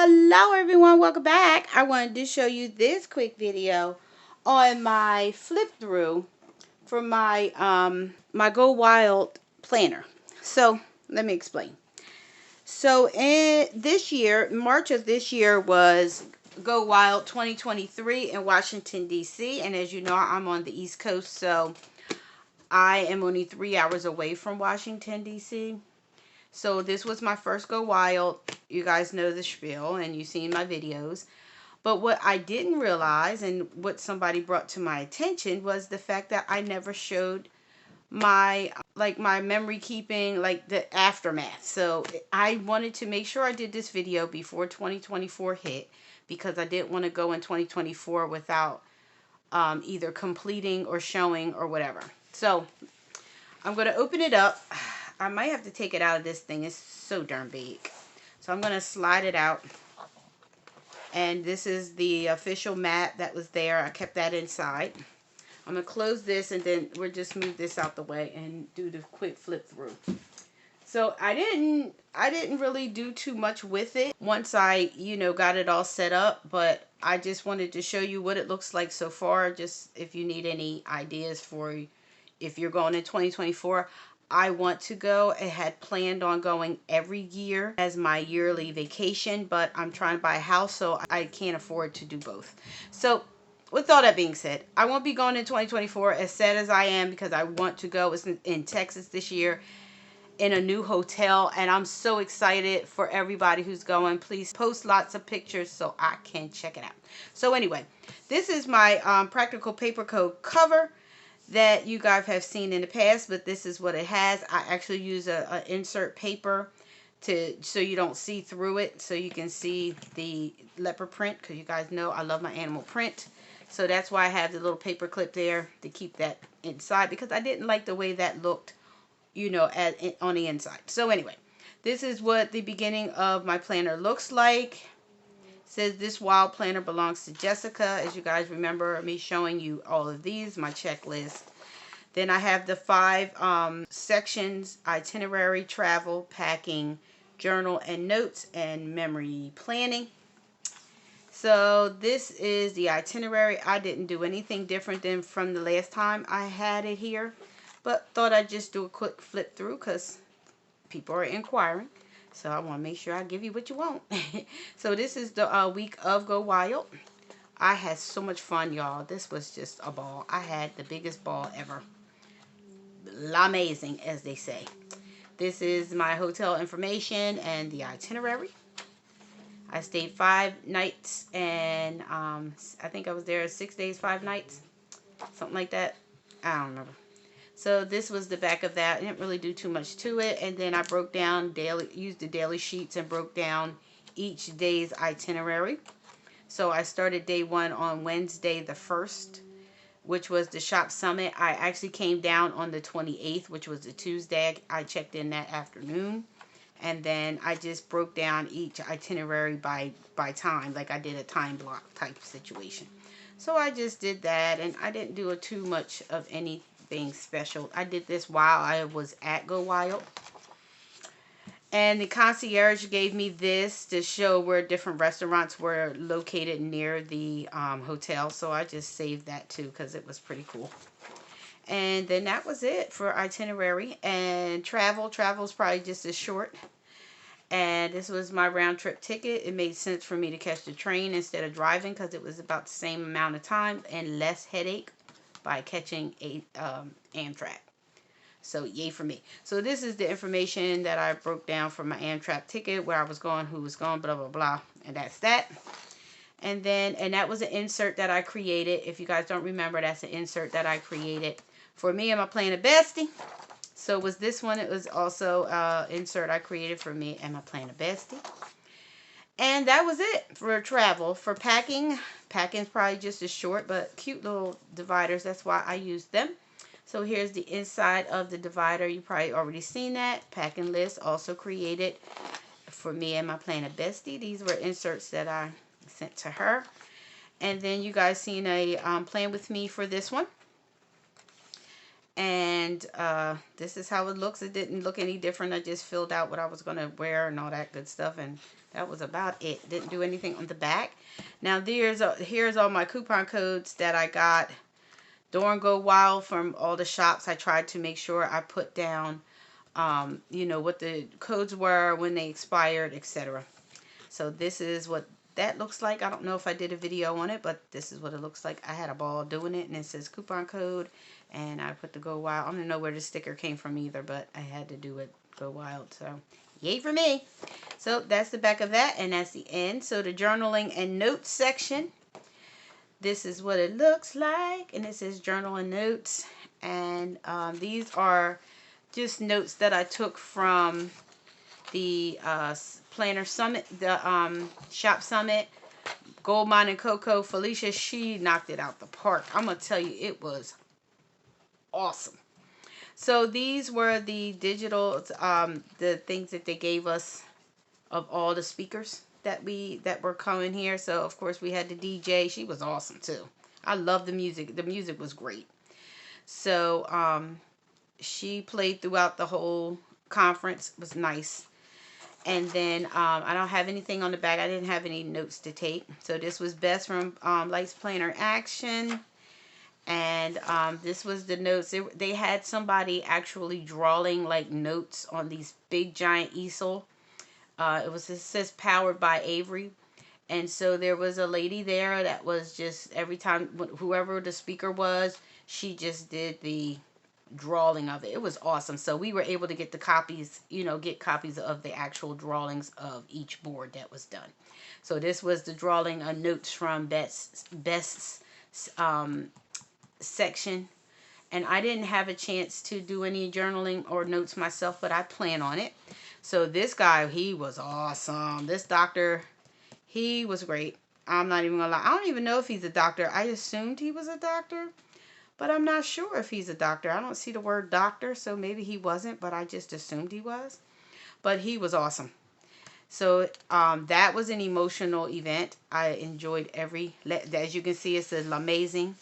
Hello everyone, welcome back. I wanted to show you this quick video on my flip through for my my Go Wild planner. So let me explain. So in this year, March of this year was Go Wild 2023 in Washington DC, and as you know, I'm on the East Coast, so I am only 3 hours away from Washington DC. So this was my first Go Wild. You guys know the spiel and you've seen my videos. But what I didn't realize, and what somebody brought to my attention, was the fact that I never showed my my memory keeping, like the aftermath. So I wanted to make sure I did this video before 2024 hit, because I didn't want to go in 2024 without either completing or showing or whatever. So I'm going to open it up. I might have to take it out of this thing. It's so darn big. So I'm going to slide it out. And this is the official mat that was there. I kept that inside. I'm going to close this, and then we'll just move this out the way and do the quick flip through. So I didn't really do too much with it once I, got it all set up, but I just wanted to show you what it looks like so far, just if you need any ideas for if you're going in 2024. I want to go. I had planned on going every year as my yearly vacation, but I'm trying to buy a house, so I can't afford to do both. So with all that being said, I won't be going in 2024, as sad as I am, because I want to go. It's in Texas this year, in a new hotel, and I'm so excited for everybody who's going. Please post lots of pictures so I can check it out. So anyway, this is my Practical Paper Co cover that you guys have seen in the past, but this is what it has. I actually use a insert paper so you don't see through it, so you can see the leopard print, because you guys know I love my animal print. So that's why I have the little paper clip there to keep that inside, because I didn't like the way that looked, on the inside. So anyway, this is what the beginning of my planner looks like. Says this wild planner belongs to Jessica. As you guys remember me showing you all of these, my checklist. Then I have the 5 sections: itinerary, travel, packing, journal and notes, and memory planning. So this is the itinerary. I didn't do anything different than from the last time I had it here, but thought I'd just do a quick flip through because people are inquiring. So I want to make sure I give you what you want. So this is the week of Go Wild. I had so much fun, y'all. This was just a ball. I had the biggest ball ever. L'amazing, as they say. This is my hotel information and the itinerary. I stayed 5 nights, and I think I was there 6 days, 5 nights. Something like that. I don't remember. So this was the back of that. I didn't really do too much to it. And then I broke down used the daily sheets and broke down each day's itinerary. So I started day 1 on Wednesday the 1st, which was the shop summit. I actually came down on the 28th, which was a Tuesday. I checked in that afternoon. And then I just broke down each itinerary by time, like I did a time block type situation. So I just did that, and I didn't do too much of anything special. I did this while I was at Go Wild. And the concierge gave me this to show where different restaurants were located near the hotel. So I just saved that too, because it was pretty cool. And then that was it for itinerary. And travel's probably just as short. And this was my round trip ticket. It made sense for me to catch the train instead of driving, because it was about the same amount of time and less headache by catching a Amtrak. So yay for me. So this is the information that I broke down for my Amtrak ticket, where I was going, who was going, blah, blah, blah. And that's that. And that was an insert that I created. If you guys don't remember, that's an insert that I created for me and my Planner Bestie. So was this one. It was also insert I created for me and my Planner Bestie. And that was it for travel. For packing's probably just as short, but cute little dividers. That's why I used them. So here's the inside of the divider. You probably already seen that. Packing list also created for me and my Planner Bestie. These were inserts that I sent to her. And then you guys seen a plan with me for this one. And this is how it looks. It didn't look any different. I just filled out what I was going to wear and all that good stuff, and that was about it. Didn't do anything on the back. Now here's all my coupon codes that I got during Go Wild from all the shops. I tried to make sure I put down you know, what the codes were, when they expired, etc. So this is what that looks like. I don't know if I did a video on it, but this is what it looks like. I had a ball doing it, and it says coupon code, and I put the Go Wild. I don't know where the sticker came from either, but I had to do it Go Wild, so yay for me. So that's the back of that, and that's the end. So the journaling and notes section, this is what it looks like, and it says journal and notes, and these are just notes that I took from the Planner Summit, the Shop Summit. Gold Mine and Cocoa, Felicia, she knocked it out the park. I'm going to tell you, it was awesome. So these were the digital, the things that they gave us of all the speakers that were coming here. So of course we had the DJ. She was awesome too. I love the music. The music was great. So she played throughout the whole conference. It was nice. And then I don't have anything on the back. I didn't have any notes to take. So this was Best from Lights Planner Action. And this was the notes. They had somebody actually drawing like notes on these big giant easel. It says powered by Avery. And so there was a lady there that was just, every time, whoever the speaker was, she just did the drawing of it. It was awesome. So we were able to get the copies, you know, get copies of the actual drawings of each board that was done. So this was the drawing of notes from Best's section. And I didn't have a chance to do any journaling or notes myself, but I plan on it. So this guy, he was awesome. This doctor, he was great. I'm not even gonna lie. I don't even know if he's a doctor. I assumed he was a doctor, but I'm not sure if he's a doctor. I don't see the word doctor, so maybe he wasn't, but I just assumed he was. But he was awesome. So that was an emotional event. I enjoyed as you can see, it says amazing.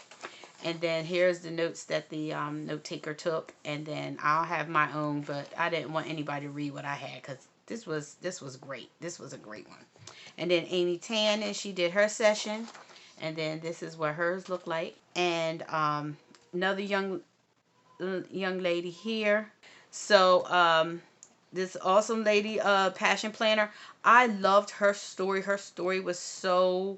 And then here's the notes that the note taker took. And then I'll have my own, but I didn't want anybody to read what I had, because this was great. This was a great one. And then Amy Tan, and she did her session. And then this is what hers looked like. And another young lady here. So this awesome lady, Passion Planner, I loved her story. Her story was so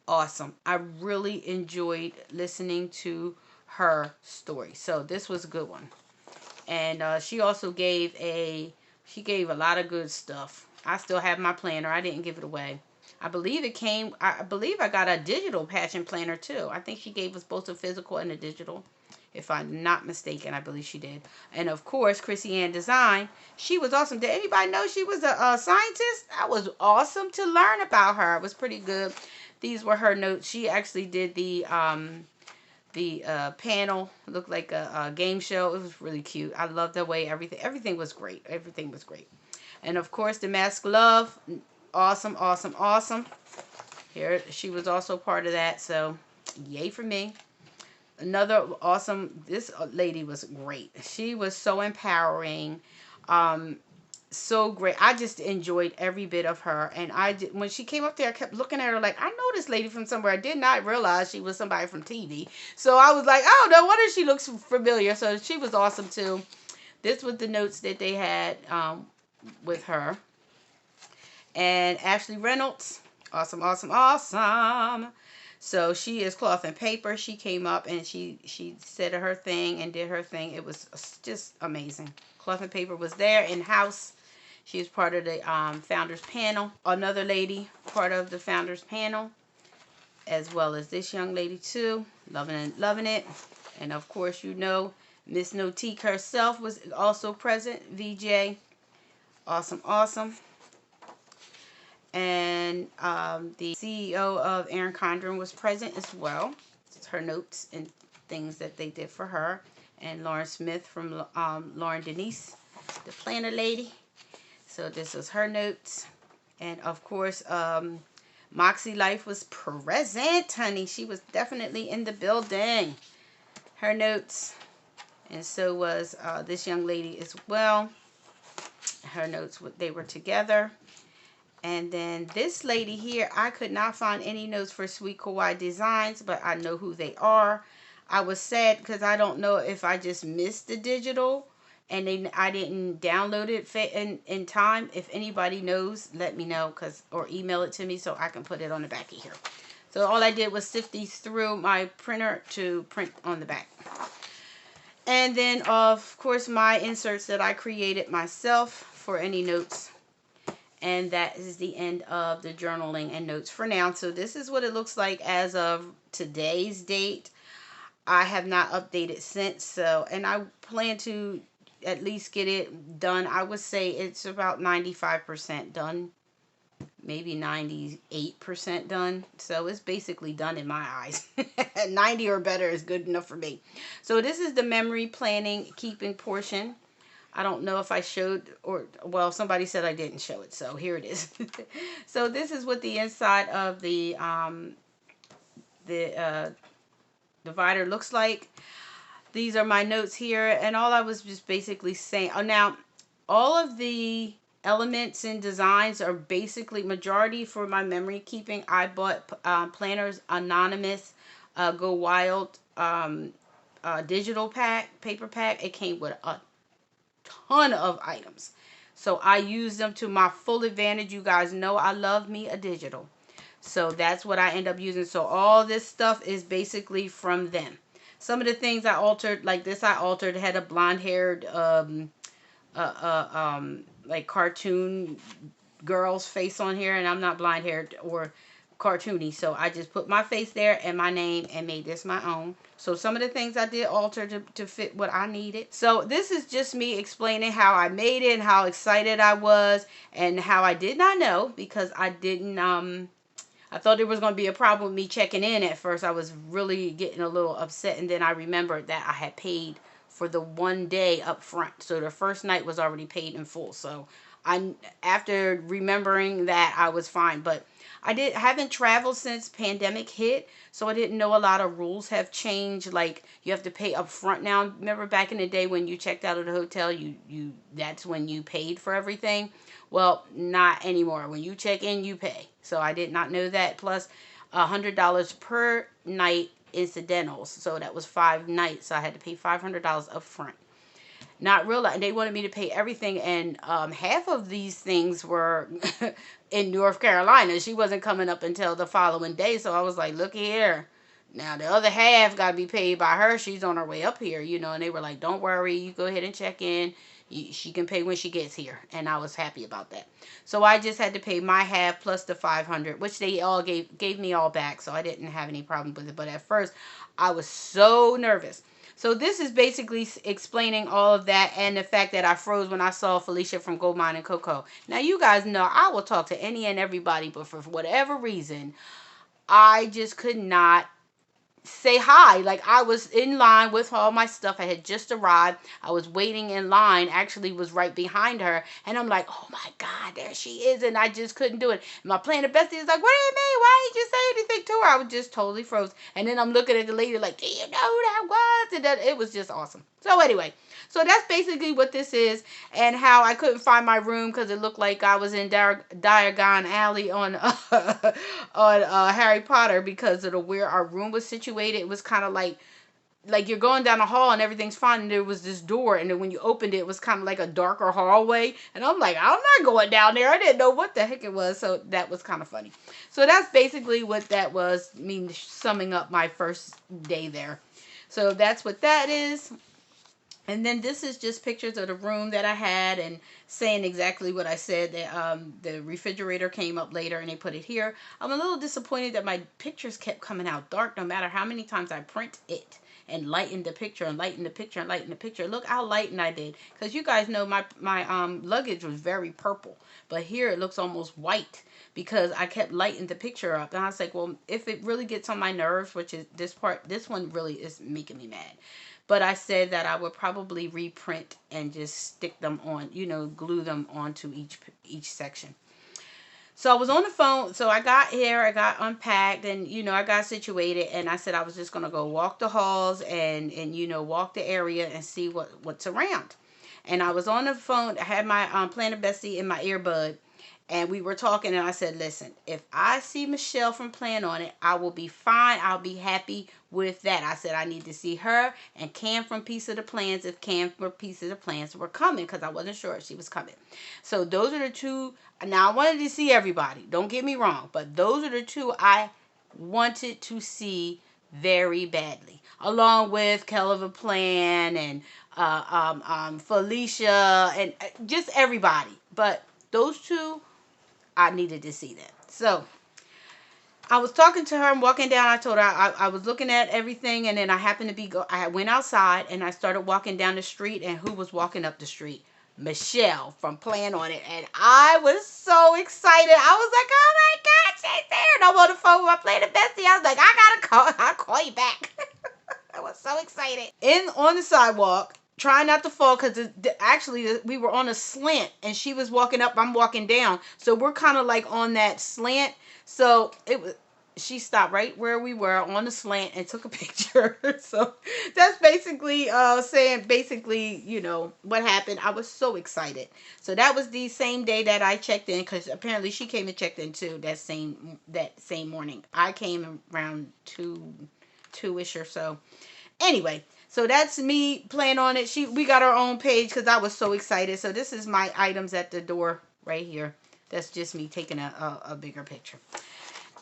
awesome. I really enjoyed listening to her story. So this was a good one. And she also gave a lot of good stuff. I still have my planner. I didn't give it away. I believe I got a digital Passion Planner too. I think she gave us both a physical and a digital, if I'm not mistaken. I believe she did. And of course, Chrissy Ann Design, she was awesome. Did anybody know she was a scientist? That was awesome to learn about her. It was pretty good. These were her notes. She actually did the panel. It looked like a game show. It was really cute. I loved the way everything was great. Everything was great. And of course, the Mask Love, awesome, awesome, awesome. Here, she was also part of that. So, yay for me. Another awesome, this lady was great. She was so empowering, so great. I just enjoyed every bit of her. And when she came up there, I kept looking at her like, I know this lady from somewhere. I did not realize she was somebody from TV. So I was like, I don't know, what if she looks familiar? So she was awesome too. This was the notes that they had with her. And Ashley Reynolds, awesome, awesome, awesome. So she is Cloth and Paper. She came up and she said her thing and did her thing. It was just amazing. Cloth and Paper was there in-house. She is part of the Founders Panel. Another lady, part of the Founders Panel, as well as this young lady too. Loving it. And of course, you know, Miss Notique herself was also present. VJ. Awesome, awesome. And the CEO of Erin Condren was present as well. It's her notes and things that they did for her. And Lauren Smith from Lauren Denise, the planner lady. So this was her notes. And of course, Moxie Life was present, honey. She was definitely in the building. Her notes. And so was this young lady as well. Her notes, they were together. And then this lady here, I could not find any notes for Sweet Kawaii Designs, but I know who they are. I was sad because I don't know if I just missed the digital and then I didn't download it in time. If anybody knows, let me know, or email it to me so I can put it on the back of here. So all I did was sift these through my printer to print on the back. And then, of course, my inserts that I created myself for any notes. And that is the end of the journaling and notes for now. So this is what it looks like as of today's date. I have not updated since. So, and I plan to at least get it done. I would say it's about 95% done. Maybe 98% done. So it's basically done in my eyes. 90 or better is good enough for me. So this is the memory planning keeping portion. I don't know if I showed, or, well, somebody said I didn't show it, so here it is. So this is what the inside of the divider looks like. These are my notes here, and all I was just basically saying, oh, now, all of the elements and designs are basically majority for my memory keeping. I bought Planners Anonymous Go Wild digital pack, paper pack. It came with a ton of items, so I use them to my full advantage. You guys know I love me a digital, so that's what I end up using. So all this stuff is basically from them. Some of the things I altered, like this, I altered. It had a blonde-haired like cartoon girl's face on here, and I'm not blonde-haired or cartoony, so I just put my face there and my name and made this my own. So some of the things I did alter to fit what I needed. So this is just me explaining how I made it and how excited I was and how I did not know, because I didn't I thought there was going to be a problem with me checking in at first. I was really getting a little upset, and then I remembered that I had paid for the one day up front. So the first night was already paid in full. So after remembering that, I was fine. But I haven't traveled since pandemic hit, so I didn't know a lot of rules have changed. Like, you have to pay up front now. Remember back in the day when you checked out of the hotel, that's when you paid for everything. Well, not anymore. When you check in, you pay. So I did not know that. Plus $100 per night incidentals. So that was 5 nights. So I had to pay $500 up front. Not realizing they wanted me to pay everything, and half of these things were in North Carolina. She wasn't coming up until the following day, so I was like, look here. Now the other half got to be paid by her. She's on her way up here, and they were like, don't worry, you go ahead and check in. She can pay when she gets here, and I was happy about that. So I just had to pay my half plus the $500, which they all gave me all back, so I didn't have any problem with it. But at first, I was so nervous. So this is basically explaining all of that, and the fact that I froze when I saw Felicia from Gold Mine and Cocoa. Now, you guys know I will talk to any and everybody, but for whatever reason, I just could not say hi. Like, I was in line with all my stuff. I had just arrived. I was waiting in line, actually was right behind her, and I'm like, oh my God, there she is, and I just couldn't do it. And my planner bestie is like, what do you mean? Why didn't you say anything to her? I was just totally froze. And then I'm looking at the lady like, do you know who that was? And that, it was just awesome. So anyway, so that's basically what this is, and how I couldn't find my room because it looked like I was in Diagon Alley on Harry Potter, because of where our room was situated. It was kind of like you're going down a hall and everything's fine, and there was this door, and then when you opened it, it was kind of like a darker hallway, and I'm like, I'm not going down there. I didn't know what the heck it was, so that was kind of funny. So that's basically what that was, me summing up my first day there. So that's what that is. And then this is just pictures of the room that I had, and saying exactly what I said. The refrigerator came up later and they put it here. I'm a little disappointed that my pictures kept coming out dark no matter how many times I print it and lighten the picture and lighten the picture and lighten the picture. Look how lighten I did, because you guys know my luggage was very purple, but here it looks almost white because I kept lighting the picture up. And I was like, well, if it really gets on my nerves, which is this part, this one really is making me mad. But I said that I would probably reprint and just stick them on, glue them onto each section. So I was on the phone. So I got here, I got unpacked, and I got situated, and I said I was just gonna go walk the halls and walk the area and see what's around. And I was on the phone. I had my Planner Bestie in my earbud, and we were talking. And I said, "Listen, if I see Michelle from Plan On It, I will be fine. I'll be happy with that." I said I need to see her and Cam from Piece of the Plans if Cam from Piece of the Plans were coming, because I wasn't sure if she was coming. So those are the two. Now I wanted to see everybody. Don't get me wrong, but those are the two I wanted to see very badly, along with Kelvin Plan and Felicia and just everybody. But those two, I needed to see that. So I was talking to her and walking down. I told her I was looking at everything, and then I happened to I went outside and I started walking down the street, and who was walking up the street? Michelle from Plan On It. And I was so excited. I was like, oh my God, she's there. And I'm on the phone with my Planner Bestie. I was like, I'll call you back. I was so excited. On the sidewalk, trying not to fall, because actually we were on a slant and she was walking up, I'm walking down. So we're kind of like on that slant. So she stopped right where we were on the slant and took a picture. So that's basically saying what happened. I was so excited. So that was the same day that I checked in, because apparently she came and checked in too that same morning. I came around 2-ish or so. Anyway, so that's me Plan On It. We got our own page because I was so excited. So this is my items at the door right here. That's just me taking a bigger picture.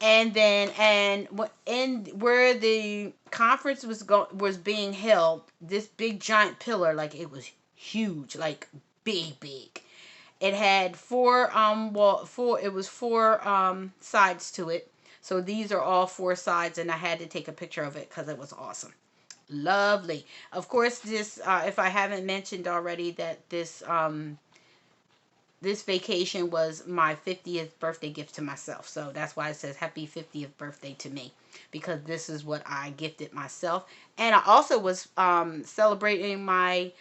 And then where the conference was being held, this big giant pillar, like it was huge, like big. It had four sides to it. So these are all 4 sides, and I had to take a picture of it because it was awesome. Lovely. Of course, this if I haven't mentioned already, that this vacation was my 50th birthday gift to myself. So that's why it says happy 50th birthday to me, because this is what I gifted myself. And I also was celebrating my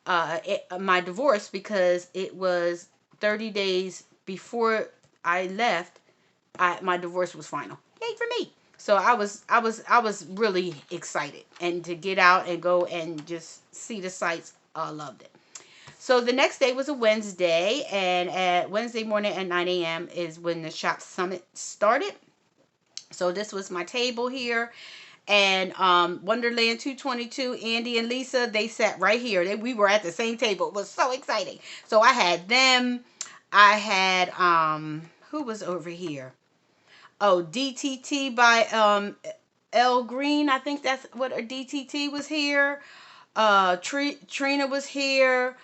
divorce, because it was 30 days before I left. My divorce was final. Yay for me. So I was really excited, and to get out and go and just see the sights. I loved it. So the next day was a Wednesday, and at Wednesday morning at 9 a.m. is when the shop summit started. So this was my table here, and Wonderland 222, Andy and Lisa, they sat right here. We were at the same table. It was so exciting. So I had them. I had who was over here? Oh, DTT by L Green. I think that's what DTT was here. Trina was here.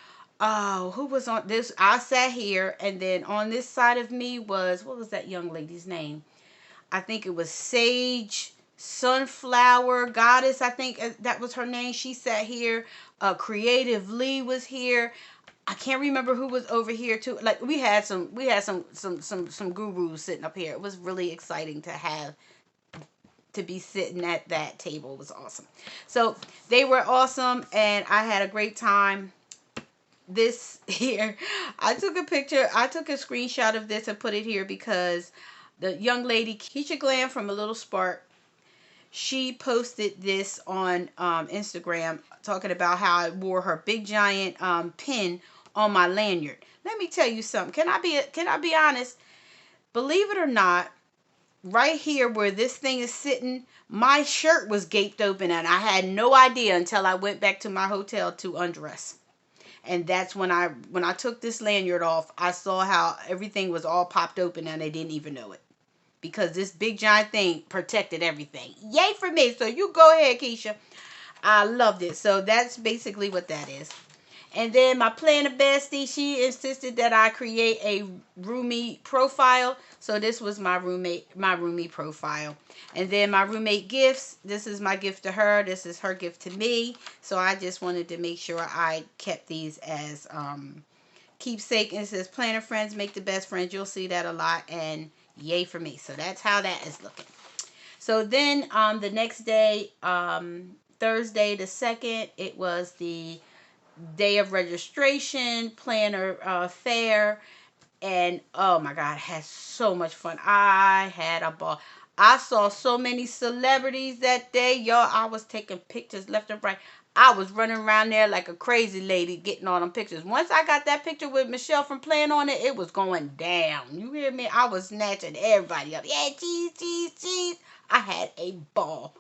Oh, who was on this? I sat here, and then on this side of me was, what was that young lady's name? I think it was Sage Sunflower Goddess. I think that was her name. She sat here. Creative Lee was here. I can't remember who was over here too. Like we had some gurus sitting up here. It was really exciting to be sitting at that table. It was awesome. So they were awesome, and I had a great time. This here, I took a picture. I took a screenshot of this and put it here because the young lady Keisha Glam from A Little Spark, she posted this on Instagram, talking about how I wore her big giant pin on my lanyard. Let me tell you something. Can I be honest? Believe it or not, right here where this thing is sitting, my shirt was gaped open, and I had no idea until I went back to my hotel to undress. And that's when I took this lanyard off, I saw how everything was all popped open, and I didn't even know it, because this big giant thing protected everything. Yay for me. So you go ahead, Keisha. I loved it. So that's basically what that is. And then my Planner Bestie, she insisted that I create a roomie profile. So this was my roomie profile. And then my roommate gifts. This is my gift to her. This is her gift to me. So I just wanted to make sure I kept these as keepsake. And it says, Planner friends make the best friends. You'll see that a lot. And yay for me. So that's how that is looking. So then the next day, Thursday the 2nd, it was the day of registration, planner fair. And oh my God, I had so much fun. I had a ball. I saw so many celebrities that day, y'all. I was taking pictures left and right. I was running around there like a crazy lady getting all them pictures. Once I got that picture with Michelle from Playing On It, it was going down. You hear me? I was snatching everybody up. Yeah, cheese, cheese, cheese. I had a ball.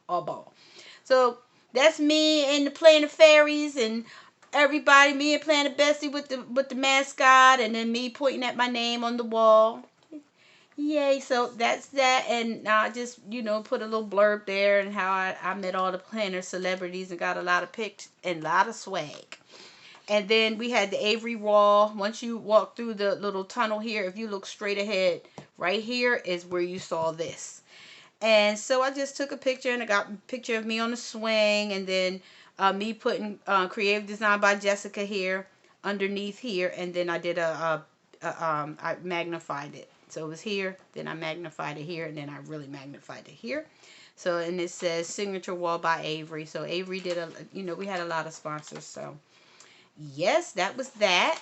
A ball. So that's me and playing the fairies and everybody, me and playing the Bessie with the mascot, and then me pointing at my name on the wall. Yay, so that's that, and I just, put a little blurb there and how I met all the planner celebrities and got a lot of pics and a lot of swag. And then we had the Avery wall. Once you walk through the little tunnel here, if you look straight ahead, right here is where you saw this. And so I just took a picture, and I got a picture of me on the swing, and then me putting creative design by Jessica here underneath here, and then I did I magnified it. So it was here, then I magnified it here, and then I really magnified it here. So, and it says signature wall by Avery. So Avery did we had a lot of sponsors. So yes, that was that.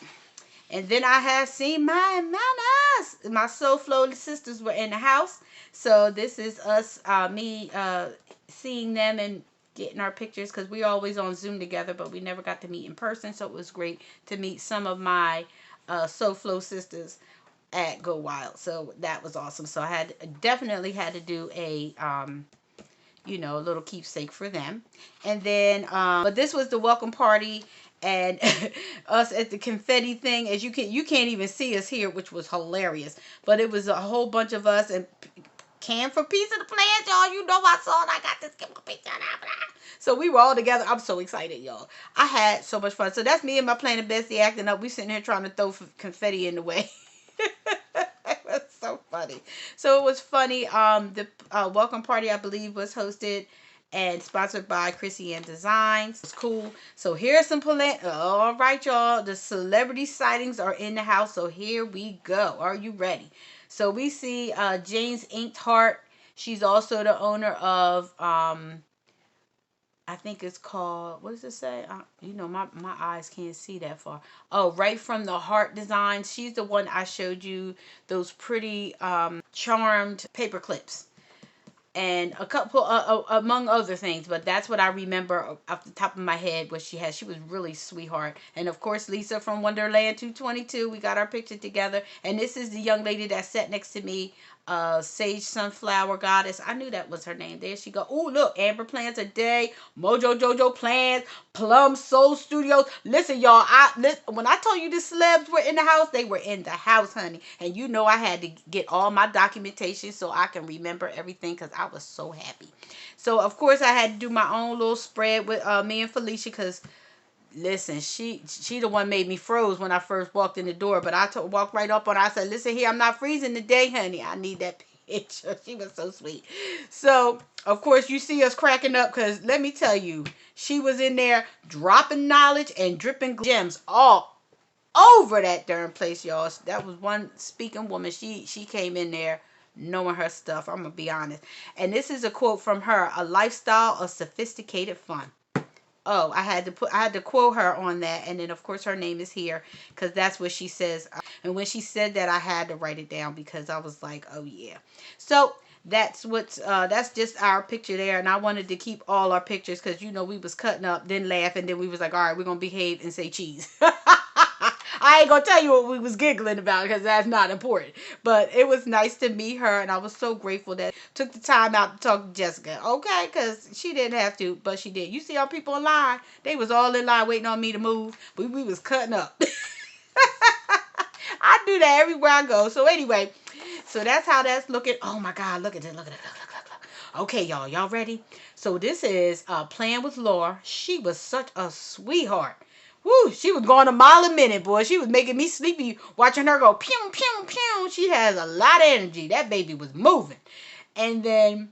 And then I have seen my mamas. My Soul Flow sisters were in the house. So this is us, me seeing them and getting our pictures, because we're always on Zoom together, but we never got to meet in person. So it was great to meet some of my Soul Flow sisters at Go Wild. So that was awesome. So I definitely had to do a a little keepsake for them. And then but this was the welcome party, and us at the confetti thing. As you can't even see us here, which was hilarious, but it was a whole bunch of us, and Cam for Piece of the Plans, y'all. You know I saw it. I got this picture. So we were all together. I'm so excited, y'all. I had so much fun. So that's me and my planner Bessie acting up. We sitting here trying to throw confetti in the way. It was so funny. So it was funny. The welcome party, I believe, was hosted and sponsored by Chrissy Ann Designs. It's cool. So here's some all right, y'all. The celebrity sightings are in the house. So here we go. Are you ready? So we see Jane's Inked Heart. She's also the owner of I think it's called, what does it say? My eyes can't see that far. Oh, Right From the Heart Designs. She's the one I showed you those pretty charmed paper clips. And a couple, among other things, but that's what I remember off the top of my head what she had. She was really sweetheart. And of course, Lisa from Wonderland 222, we got our picture together. And this is the young lady that sat next to me, Sage Sunflower Goddess. I knew that was her name. There she go. Oh, look, Amber Plants a Day, Mojo Jojo Plants, Plum Soul Studios. Listen, y'all, when I told you the celebs were in the house, they were in the house, honey. And you know I had to get all my documentation so I can remember everything, because I was so happy. So, of course, I had to do my own little spread with me and Felicia, because listen, she the one made me froze when I first walked in the door. But I walked right up on her. I said, listen here, I'm not freezing today, honey. I need that picture. She was so sweet. So, of course, you see us cracking up, because let me tell you, she was in there dropping knowledge and dripping gems all over that darn place, y'all. That was one speaking woman. She came in there knowing her stuff. I'm going to be honest. And this is a quote from her: a lifestyle of sophisticated fun. Oh, I had to quote her on that. And then of course her name is here, because that's what she says. And when she said that, I had to write it down, because I was like, oh yeah. So that's just our picture there. And I wanted to keep all our pictures, because we was cutting up, then laugh, and then we was like, all right, we're gonna behave and say cheese. I ain't gonna tell you what we was giggling about, because that's not important. But it was nice to meet her, and I was so grateful that took the time out to talk to Jessica. Okay, because she didn't have to, but she did. You see our people in line? They was all in line waiting on me to move. We was cutting up. I do that everywhere I go. So anyway, so that's how that's looking. Oh my God, look at it, look at it, look. Okay, y'all ready? So this is Playing with Laura. She was such a sweetheart. Woo, she was going a mile a minute, boy. She was making me sleepy watching her go pew, pew, pew. She has a lot of energy. That baby was moving. And then,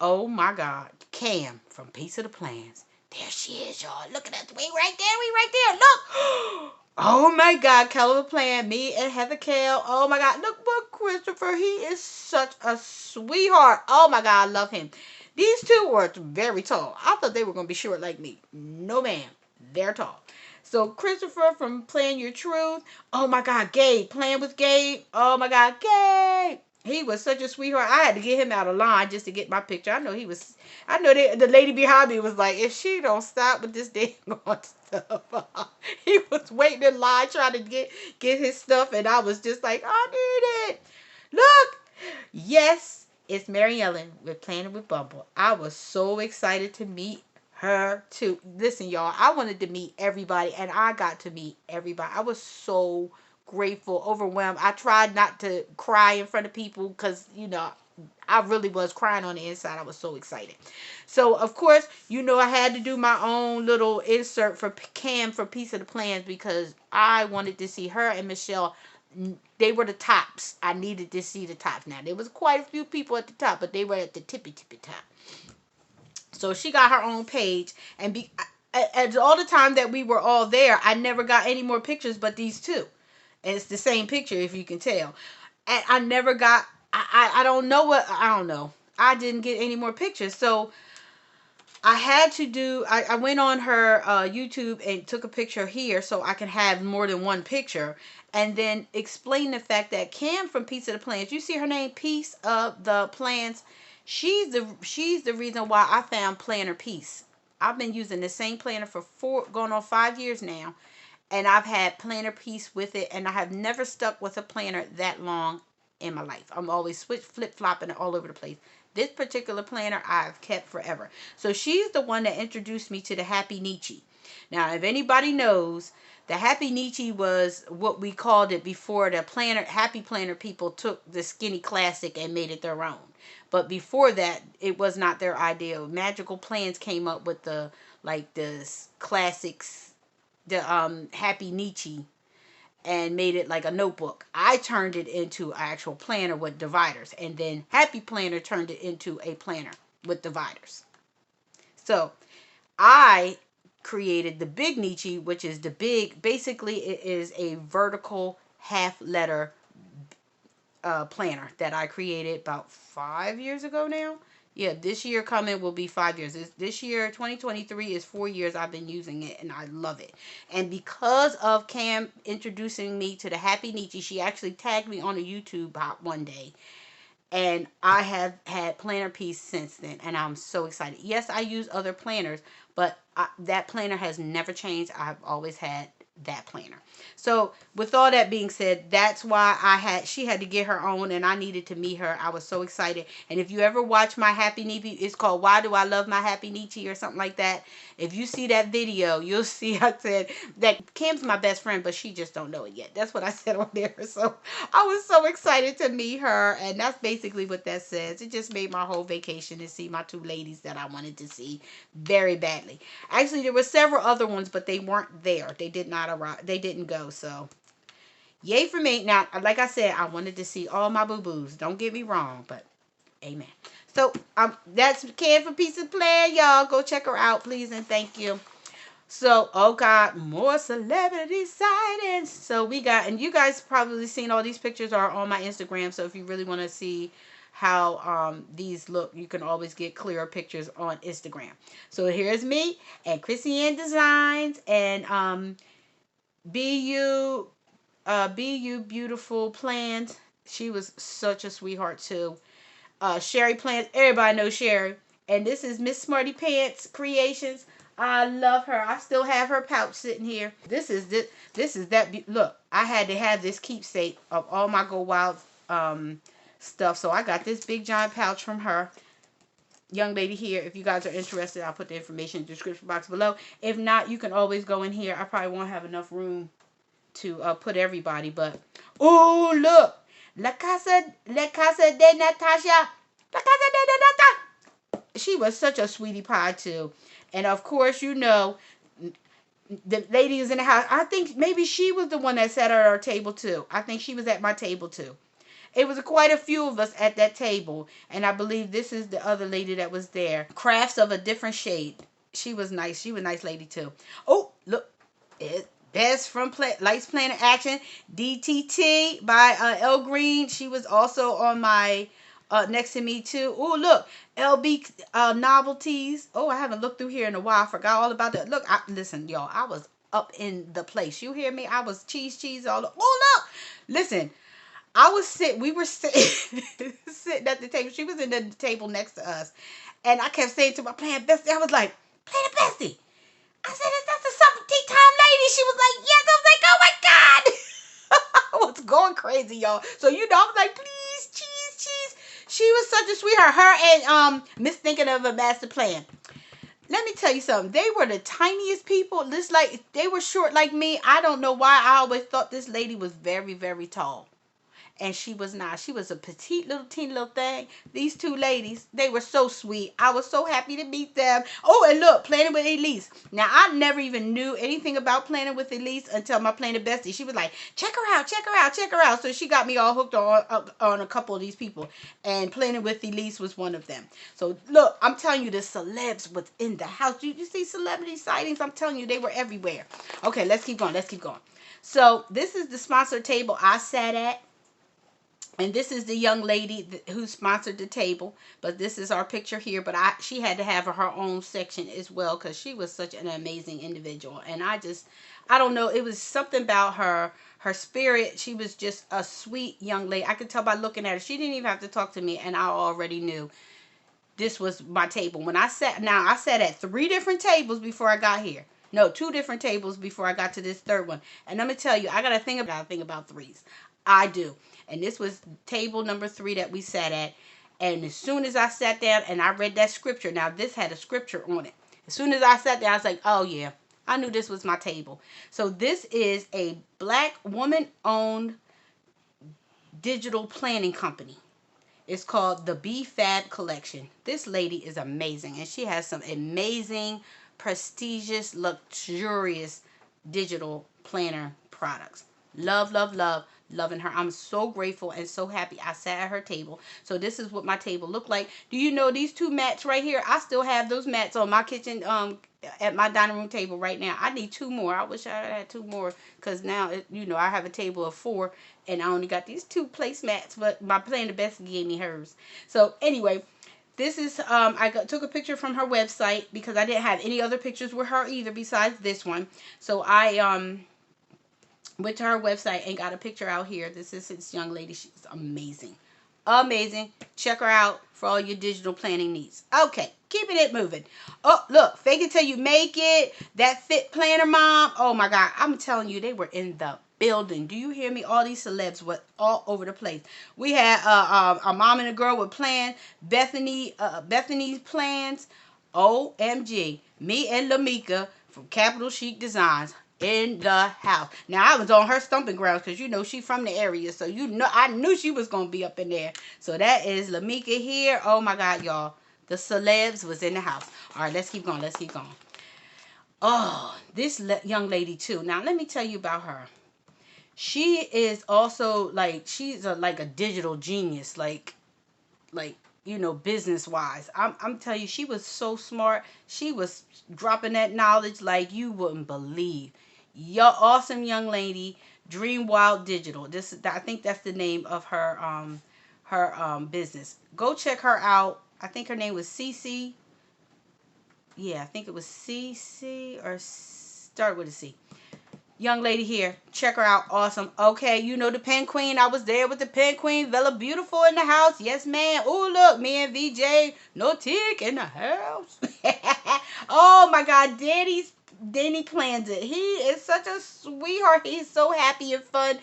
oh my God, Cam from Piece of the Plans. There she is, y'all. Look at that. We right there. Look. Oh my God, Keller Plan, me and Heather Kale. Oh my God, look what Christopher. He is such a sweetheart. Oh my God, I love him. These two were very tall. I thought they were going to be short like me. No, ma'am. They're tall. So Christopher from Plan Your Truth. Oh my God, Gabe. Playing with Gabe. Oh my God, Gabe. He was such a sweetheart. I had to get him out of line just to get my picture. I know he was. I know the lady behind me was like, if she don't stop with this damn stuff, he was waiting in line trying to get his stuff, and I was just like, I need it. Look, yes, it's Mary Ellen with Planning with Bumble. I was so excited to meet her too. Listen, y'all, I wanted to meet everybody, and I got to meet everybody. I was so grateful, overwhelmed. I tried not to cry in front of people because, I really was crying on the inside. I was so excited. So, of course, I had to do my own little insert for Cam for Piece of the Plans because I wanted to see her and Michelle. They were the tops. I needed to see the tops. Now, there was quite a few people at the top, but they were at the tippy top. So she got her own page, and all the time that we were all there, I never got any more pictures but these two. And it's the same picture, if you can tell. And I never got, I don't know. I didn't get any more pictures. So I had to I went on her YouTube and took a picture here so I can have more than one picture. And then explain the fact that Cam from Piece of the Plans, you see her name, Piece of the Plans. She's the reason why I found Planner Peace. I've been using the same planner for going on 5 years now, and I've had Planner Peace with it, and I have never stuck with a planner that long in my life. I'm always flip-flopping it all over the place. This particular planner I've kept forever. So she's the one that introduced me to the Happy Nietzsche. Now, if anybody knows, the Happy Nietzsche was what we called it before the Happy Planner people took the Skinny Classic and made it their own. But before that, it was not their idea. Magical Plans came up with the classics, the Happy Nietzsche, and made it like a notebook. I turned it into an actual planner with dividers, and then Happy Planner turned it into a planner with dividers. So I created the Big Nietzsche, which is basically it is a vertical half letter planner that I created about 5 years ago now. Yeah, this year coming will be 5 years. This year, 2023, is 4 years I've been using it, and I love it. And because of Cam introducing me to the Happy Nietzsche, she actually tagged me on a YouTube one day. And I have had Planner Peace since then, and I'm so excited. Yes, I use other planners, but that planner has never changed. I've always had that planner. So with all that being said, that's why she had to get her own, and I needed to meet her. I was so excited. And if you ever watch my Happy Nietzsche, it's called Why Do I Love My Happy Nietzsche or something like that. If you see that video, you'll see I said that Kim's my best friend, but she just don't know it yet. That's what I said on there. So I was so excited to meet her, and that's basically what that says. It just made my whole vacation to see my two ladies that I wanted to see very badly. Actually, there were several other ones, but they weren't there. They did not arrive. They didn't go. So yay for me. Now, like I said, I wanted to see all my boo-boos. Don't get me wrong, but amen. So that's Cam for Piece of Plan, y'all. Go check her out, please, and thank you. So, oh God, more celebrity sightings. So we got, and you guys probably seen all these pictures are on my Instagram. So if you really want to see how these look, you can always get clearer pictures on Instagram. So here's me and Chrissy Ann Designs and BU Beautiful Plans. She was such a sweetheart too. Sherry Plans, everybody knows Sherry. And this is Miss Smarty Pants Creations. I love her. I still have her pouch sitting here. This is that. Look, I had to have this keepsake of all my Go Wild stuff. So I got this big giant pouch from her. Young lady here. If you guys are interested, I'll put the information in the description box below. If not, you can always go in here. I probably won't have enough room to put everybody. But, oh, look. La Casa de Natasha. La Casa de Natasha. She was such a sweetie pie, too. And, of course, you know, the lady is in the house. I think maybe she was the one that sat at our table, too. I think she was at my table, too. It was quite a few of us at that table. And I believe this is the other lady that was there. Crafts of a different shade. She was nice. She was a nice lady, too. Oh, look. Best from Lights Planner Action. DTT by L Green. She was also on my... next to me too. Oh, look, LB Novelties. Oh, I haven't looked through here in a while. I forgot all about that. Look, listen, y'all. I was up in the place. You hear me? I was cheese all over. Oh, look. Listen, we were sitting at the table. She was in the table next to us. And I kept saying to my playing bestie, I was like, playing bestie. I said, is that the supper tea time lady? She was like, yes. I was like, oh my God. I was going crazy, y'all. So, I was like, please, cheese. She was such a sweetheart. Her and Miss Thinking of a Master Plan. Let me tell you something. They were the tiniest people. They were short like me. I don't know why. I always thought this lady was very, very tall. And she was not. She was a petite little teeny little thing. These two ladies, they were so sweet. I was so happy to meet them. Oh, and look, planning with Elise. Now, I never even knew anything about planning with Elise until my planning bestie. She was like, check her out. So she got me all hooked on a couple of these people. And planning with Elise was one of them. So look, I'm telling you, the celebs was in the house. You see celebrity sightings? I'm telling you, they were everywhere. Okay, let's keep going. So this is the sponsored table I sat at. And this is the young lady who sponsored the table. But this is our picture here. But she had to have her own section as well, because she was such an amazing individual. And I don't know. It was something about her spirit. She was just a sweet young lady. I could tell by looking at her. She didn't even have to talk to me. And I already knew this was my table. I sat at 3 different tables before I got here. No, 2 different tables before I got to this third one. And I'm going to tell you, I got to think about threes. I do. And this was table number 3 that we sat at. And as soon as I sat down and I read that scripture, now this had a scripture on it. As soon as I sat down, I was like, oh yeah, I knew this was my table. So this is a Black woman-owned digital planning company. It's called the BFAB Collection. This lady is amazing. And she has some amazing, prestigious, luxurious digital planner products. Loving her. I'm so grateful and so happy I sat at her table. So this is what my table looked like. Do you know these 2 mats right here? I still have those mats on my kitchen, at my dining room table right now. I need 2 more. I wish I had 2 more, because now, I have a table of 4 and I only got these 2 placemats, but my planner best gave me hers. So anyway, this is, took a picture from her website because I didn't have any other pictures with her either besides this one. So I, went to her website and got a picture out here. This is this young lady. She's amazing. Check her out for all your digital planning needs. Okay, keeping it moving. Oh, look, fake it till you make it. That Fit Planner Mom. Oh my God, I'm telling you, they were in the building. Do you hear me? All these celebs were all over the place. We had a mom and a girl with plans. Bethany's plans. OMG. Me and Lamika from Capital Chic Designs in the house. Now, I was on her stomping grounds because, she from the area. So, I knew she was going to be up in there. So, that is Lamika here. Oh, my God, y'all. The celebs was in the house. All right, let's keep going. Oh, this young lady, too. Now, let me tell you about her. She is also, she's like a digital genius. Business-wise. I'm telling you, she was so smart. She was dropping that knowledge like you wouldn't believe. Your awesome young lady, Dream Wild Digital. I think that's the name of her business. Go check her out. I think her name was Cece. Yeah, I think it was Cece, or start with a C. Young lady here, check her out. Awesome. Okay, the Pen Queen. I was there with the Pen Queen. Vella Beautiful in the house. Yes, ma'am. Oh, look, me and VJ Notic in the house. Oh my God, Danny plans it. He is such a sweetheart. He's so happy and fun.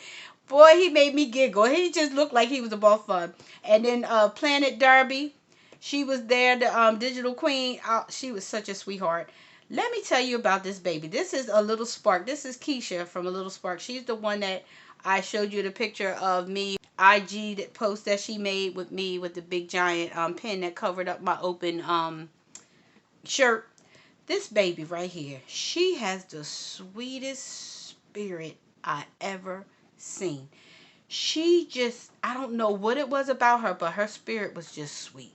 Boy, he made me giggle. He just looked like he was about fun. And then Planet Derby, she was there. The digital queen. She was such a sweetheart. Let me tell you about this baby. This is a Little Spark. This is Keisha from A Little Spark. She's the one that I showed you the picture of me. IG post that she made with me with the big giant pen that covered up my open shirt. This baby right here, she has the sweetest spirit I ever seen. I don't know what it was about her, but her spirit was just sweet.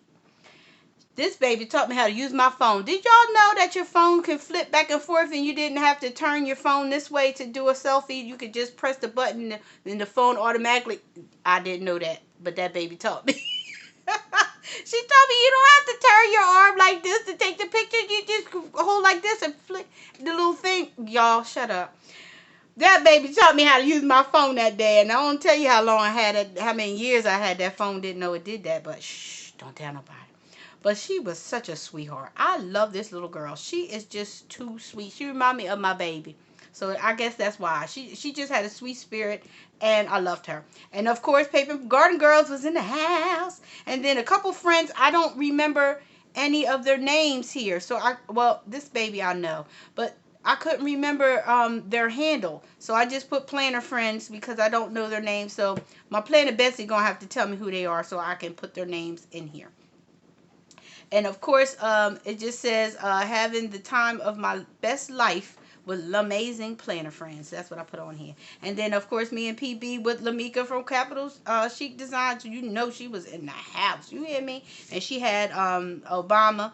This baby taught me how to use my phone. Did y'all know that your phone can flip back and forth and you didn't have to turn your phone this way to do a selfie? You could just press the button and the phone automatically. I didn't know that, but that baby taught me. She told me you don't have to turn your arm like this to take the picture. You just hold like this and flick the little thing. Y'all, shut up. That baby taught me how to use my phone that day, and I won't tell you how long I had it, how many years I had that phone. Didn't know it did that, but shh, don't tell nobody. But she was such a sweetheart. I love this little girl. She is just too sweet. She reminded me of my baby. So I guess that's why. She just had a sweet spirit, and I loved her. And of course, Paper Garden Girls was in the house. And then a couple friends, I don't remember any of their names here. So well, this baby I know. But I couldn't remember their handle. So I just put planner friends because I don't know their names. So my planner Betsy going to have to tell me who they are so I can put their names in here. And of course, it just says, having the time of my best life with amazing planner friends. That's what I put on here. And then, of course, me and PB with Lamika from Capital Chic Design. So you know she was in the house. You hear me? And she had Obama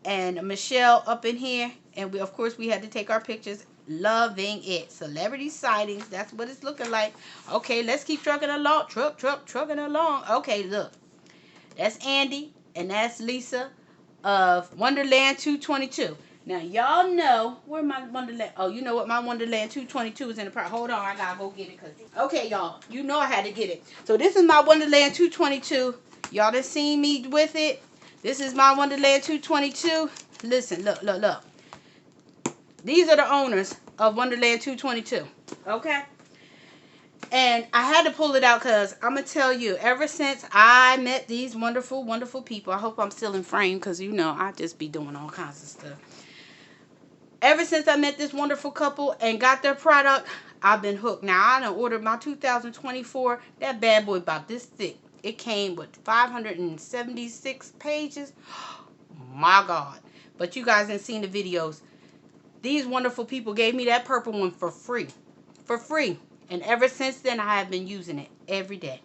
and Michelle up in here. And, of course, we had to take our pictures. Loving it. Celebrity sightings. That's what it's looking like. Okay, let's keep trucking along. Trucking along. Okay, look. That's Andy. And that's Lisa of Wonderland 222. Now, y'all know where my Wonderland... Oh, you know what? My Wonderland 222 is in the park. Hold on. I got to go get it. Okay, y'all. You know I had to get it. So, this is my Wonderland 222. Y'all done seen me with it. This is my Wonderland 222. Listen. Look. These are the owners of Wonderland 222. Okay? And I had to pull it out because I'm going to tell you, ever since I met these wonderful, wonderful people, I hope I'm still in frame because, you know, I just be doing all kinds of stuff. Ever since I met this wonderful couple and got their product, I've been hooked. Now, I done ordered my 2024. That bad boy about this thick. It came with 576 pages. My God. But you guys ain't seen the videos. These wonderful people gave me that purple one for free. For free. And ever since then, I have been using it every day.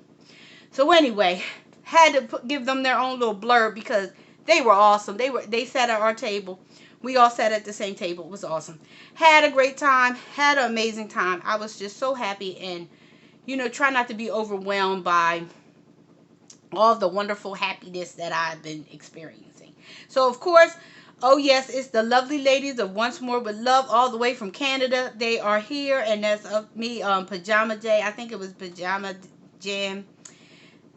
So anyway, had to give them their own little blurb because they were awesome. They sat at our table. We all sat at the same table. It was awesome. Had a great time. Had an amazing time. I was just so happy and, you know, try not to be overwhelmed by all the wonderful happiness that I've been experiencing. So, of course, oh yes, it's the lovely ladies of Once More with Love all the way from Canada. They are here, and that's me, Pajama Day. I think it was Pajama Jam,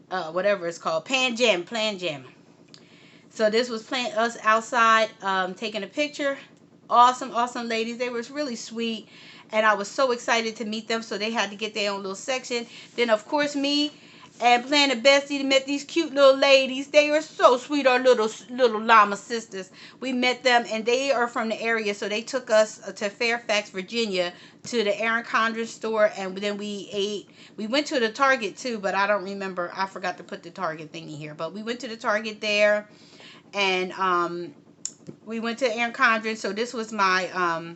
whatever it's called. Plan Jam. So this was us outside, taking a picture. Awesome ladies. They were really sweet, and I was so excited to meet them, so they had to get their own little section. Then, of course, me and Planet Bestie met these cute little ladies. They are so sweet, our little llama sisters. We met them, and they are from the area, so they took us to Fairfax, Virginia, to the Erin Condren store, and then we ate. We went to the Target, too, but I don't remember. I forgot to put the Target thingy here, but we went to the Target there, and we went to Erin Condren, so this was my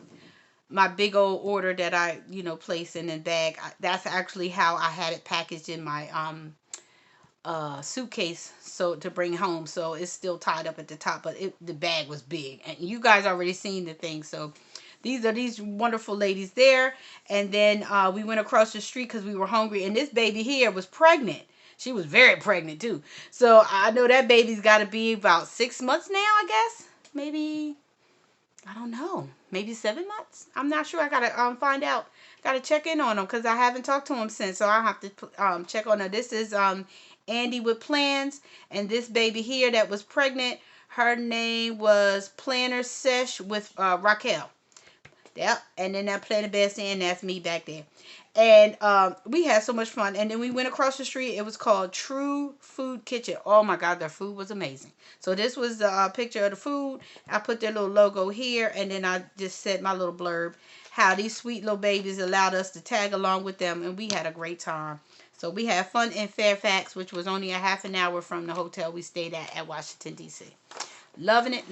my big old order that I, you know, placed in a bag. That's actually how I had it packaged in my suitcase, so to bring home. So it's still tied up at the top, but the bag was big, and you guys already seen the thing. So these are these wonderful ladies there, and then we went across the street because we were hungry, and this baby here was pregnant. She was very pregnant too. So I know that baby's got to be about 6 months now, I guess. Maybe, I don't know, maybe 7 months. I'm not sure. I gotta find out. Gotta check in on them because I haven't talked to him since. So I have to check on her. This is Andy with Plans, and this baby here that was pregnant, her name was Planner Sesh with Raquel. Yep, and then that Planet Bestie, and that's me back there. And we had so much fun. And then we went across the street. It was called True Food Kitchen. Oh my God, their food was amazing. So this was the picture of the food. I put their little logo here, and then I just said my little blurb, how these sweet little babies allowed us to tag along with them, and we had a great time. So we had fun in Fairfax, which was only a half an hour from the hotel we stayed at Washington, D.C. Loving it.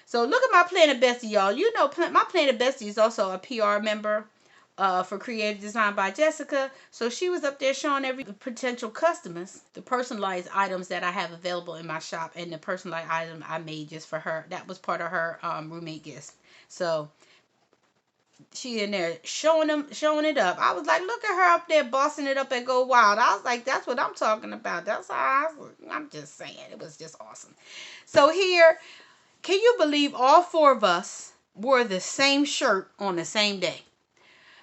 So look at my Planet Bestie, y'all. You know, my Planet Bestie is also a PR member for Creative Design by Jessica. So she was up there showing every potential customers the personalized items that I have available in my shop, and the personalized item I made just for her. That was part of her roommate gifts. So she in there showing it up. I was like, look at her up there bossing it up at Go Wild. I was like, that's what I'm talking about. That's how I'm just saying. It was just awesome. So here, Can you believe all 4 of us wore the same shirt on the same day?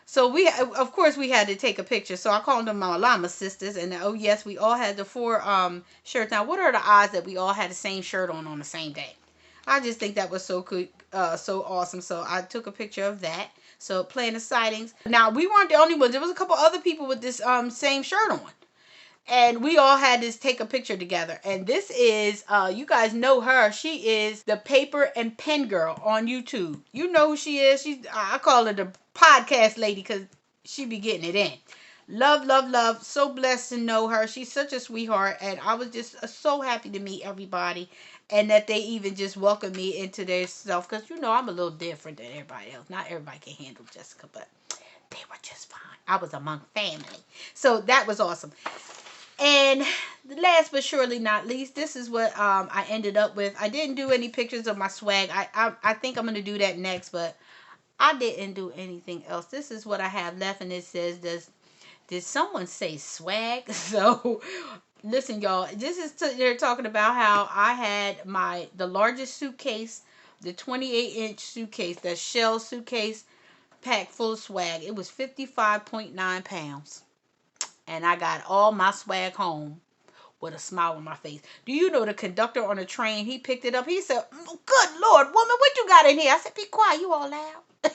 So we, of course, we had to take a picture. So I called them my llama sisters, and oh yes, we all had the 4 shirts. Now, what are the odds that we all had the same shirt on the same day? I just think that was so cool, so awesome. So I took a picture of that. So planner sightings. Now, we weren't the only ones. There was a couple other people with this same shirt on. And we all had to take a picture together. And this is, you guys know her. She is the paper and pen girl on YouTube. You know who she is. I call her the podcast lady because she be getting it in. Love, love, love. So blessed to know her. She's such a sweetheart. And I was just so happy to meet everybody. And that they even just welcomed me into their self. Because, you know, I'm a little different than everybody else. Not everybody can handle Jessica, but they were just fine. I was among family. So that was awesome. And last but surely not least, this is what I ended up with. I didn't do any pictures of my swag. I think I'm going to do that next, but I didn't do anything else. This is what I have left, and it says, did someone say swag? So, listen, y'all. This is they're talking about how I had the largest suitcase, the 28-inch suitcase, that shell suitcase, packed full of swag. It was 55.9 pounds. And I got all my swag home with a smile on my face. Do you know the conductor on the train, he picked it up. He said, good Lord, woman, what you got in here? I said, be quiet, you all loud. I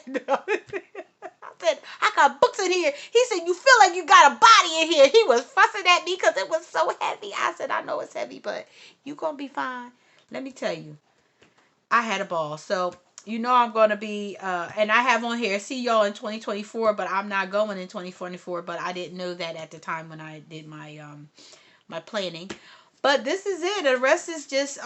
said, I got books in here. He said, you feel like you got a body in here. He was fussing at me because it was so heavy. I said, I know it's heavy, but you going to be fine. Let me tell you, I had a ball. So, you know I'm going to be, and I have on here, see y'all in 2024, but I'm not going in 2024, but I didn't know that at the time when I did my my planning. But this is it. The rest is just,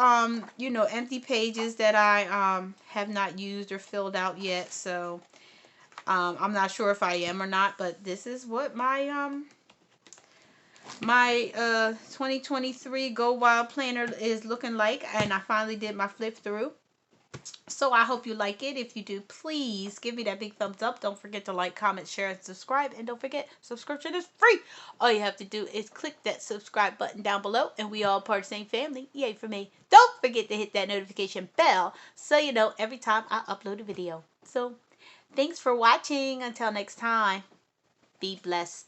you know, empty pages that I have not used or filled out yet. So, I'm not sure if I am or not, but this is what my 2023 Go Wild Planner is looking like, and I finally did my flip through. So I hope you like it. If you do, please give me that big thumbs up. Don't forget to like, comment, share, and subscribe. And don't forget, subscription is free. All you have to do is click that subscribe button down below, and we all part of the same family. Yay for me. Don't forget to hit that notification bell so you know every time I upload a video. So thanks for watching. Until next time, be blessed.